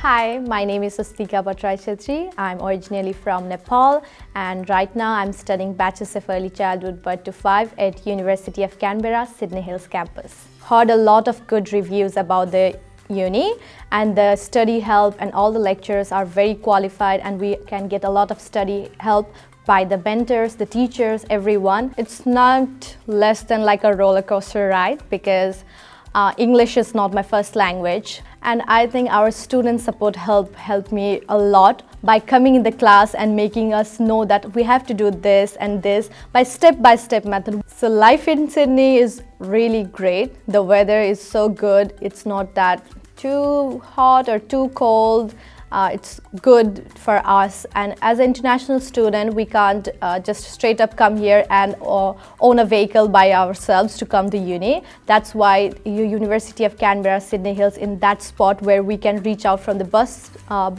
Hi, my name is Swastika. I'm originally from Nepal and right now I'm studying Bachelor of Early Childhood Birth to 5 at University of Canberra, Sydney Hills campus. Heard a lot of good reviews about the uni and the study help and all the lecturers are very qualified and we can get a lot of study help by the mentors, the teachers, everyone. It's not less than like a roller coaster ride because English is not my first language, and I think our student support helped me a lot by coming in the class and making us know that we have to do this and this by step method. So life in Sydney is really great. The weather is so good. It's not that too hot or too cold. It's good for us, and as an international student we can't just straight up come here and own a vehicle by ourselves to come to uni. That's why University of Canberra, Sydney Hills in that spot where we can reach out from the bus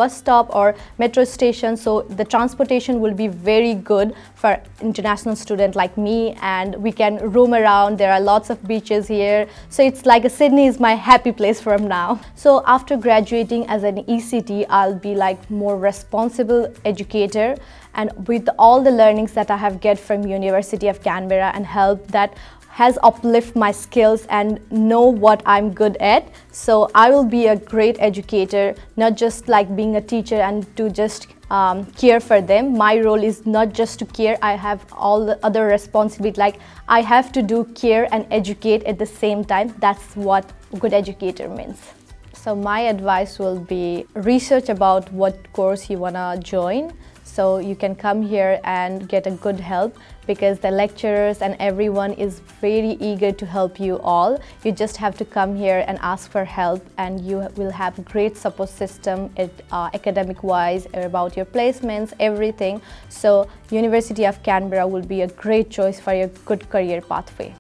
stop or metro station, so the transportation will be very good for international student like me and we can roam around. There are lots of beaches here, so it's like Sydney is my happy place from now. So after graduating as an ECT, I'll be like more responsible educator, and with all the learnings that I have get from University of Canberra and help that has uplift my skills and know what I'm good at. So I will be a great educator, not just like being a teacher and to just care for them. My role is not just to care, I have all the other responsibility, like I have to do care and educate at the same time. That's what good educator means. So my advice will be research about what course you wanna join. So you can come here and get a good help because the lecturers and everyone is very eager to help you all. You just have to come here and ask for help and you will have great support system academic wise about your placements, everything. So University of Canberra will be a great choice for your good career pathway.